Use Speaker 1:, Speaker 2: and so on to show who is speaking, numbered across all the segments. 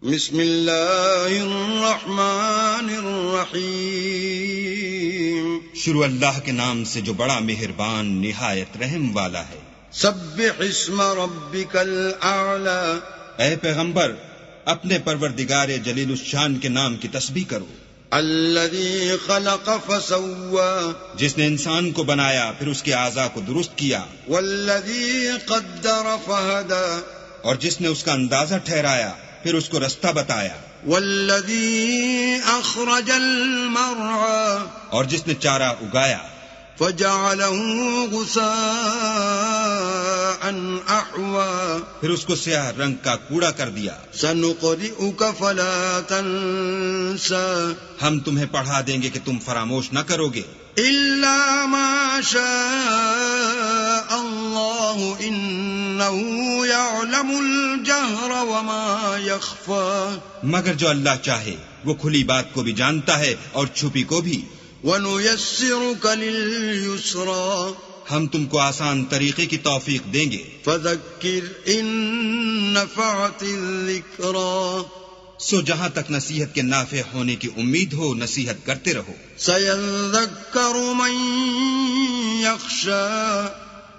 Speaker 1: بسم اللہ الرحمن الرحیم
Speaker 2: شروع اللہ کے نام سے جو بڑا مہربان نہایت رحم والا ہے۔
Speaker 1: سبح اسم ربک الاعلی،
Speaker 2: اے پیغمبر اپنے پروردگار جلیل الشان کے نام کی تسبیح کرو۔
Speaker 1: الذی خلق فسوی،
Speaker 2: جس نے انسان کو بنایا پھر اس کے اعضاء کو درست کیا،
Speaker 1: والذی قدر فہدی،
Speaker 2: اور جس نے اس کا اندازہ ٹھہرایا پھر اس کو رستہ بتایا،
Speaker 1: والذی اخرج المرعی،
Speaker 2: اور جس نے چارہ اگایا،
Speaker 1: فجعلہ غثاء احوی،
Speaker 2: پھر اس کو سیاہ رنگ کا کوڑا کر دیا۔
Speaker 1: سنقرئک فلا تنسى،
Speaker 2: ہم تمہیں پڑھا دیں گے کہ تم فراموش نہ کرو گے،
Speaker 1: الا ما شاء اللہ انہ یعلم الجہر وما یخفی،
Speaker 2: مگر جو اللہ چاہے وہ کھلی بات کو بھی جانتا ہے اور چھپی کو بھی۔
Speaker 1: وَنُيَسِّرُكَ لِلْيُسْرَى،
Speaker 2: ہم تم کو آسان طریقے کی توفیق دیں گے۔
Speaker 1: فَذَكِّرْ إِن نَّفَعَتِ الذِّكْرَى،
Speaker 2: سو جہاں تک نصیحت کے نافع ہونے کی امید ہو نصیحت کرتے رہو۔
Speaker 1: سَيَذَّكَّرُ مَن يَخْشَىٰ،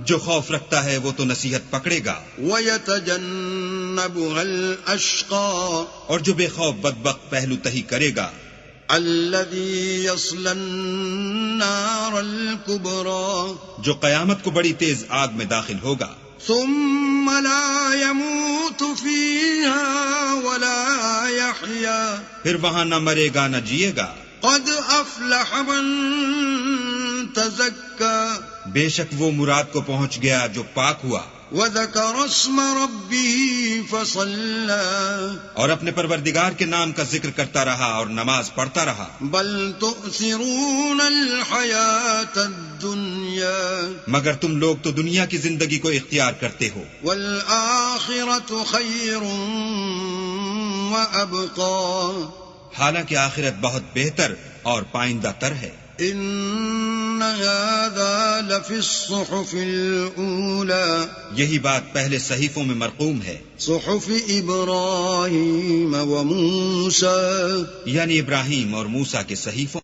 Speaker 2: جو خوف رکھتا ہے وہ تو نصیحت پکڑے گا،
Speaker 1: وَيَتَجَنَّبُهَا الْأَشْقَى،
Speaker 2: اور جو بے خوف بدبخت پہلو تہی کرے گا،
Speaker 1: الَّذِي يَصْلَى النَّارَ الْكُبْرَى،
Speaker 2: جو قیامت کو بڑی تیز آگ میں داخل ہوگا،
Speaker 1: ثُمَّ لَا يَمُوتُ فِيهَا وَلَا يَحْيَىٰ،
Speaker 2: پھر وہاں نہ مرے گا نہ جیے گا۔
Speaker 1: قَدْ أَفْلَحَ مَن تَزَكَّىٰ،
Speaker 2: بے شک وہ مراد کو پہنچ گیا جو پاک ہوا،
Speaker 1: وَذَكَرَ اسْمَ رَبِّهِ فَصَلَّىٰ،
Speaker 2: اور اپنے پروردگار کے نام کا ذکر کرتا رہا اور نماز پڑھتا رہا۔
Speaker 1: بَلْ تُؤْثِرُونَ الْحَيَاةَ الدُّنْيَا،
Speaker 2: مگر تم لوگ تو دنیا کی زندگی کو اختیار کرتے ہو،
Speaker 1: وَالْآخِرَةُ خَيْرٌ وَأَبْقَىٰ،
Speaker 2: حالانکہ آخرت بہت بہتر اور پائندہ تر ہے۔
Speaker 1: إِنَّ هَٰذَا لَفِي الصُّحُفِ الْأُولَىٰ،
Speaker 2: یہی بات پہلے صحیفوں میں مرقوم ہے،
Speaker 1: صُحُفِ إِبْرَاهِيمَ وَمُوسَىٰ،
Speaker 2: یعنی ابراہیم اور موسیٰ کے صحیفوں۔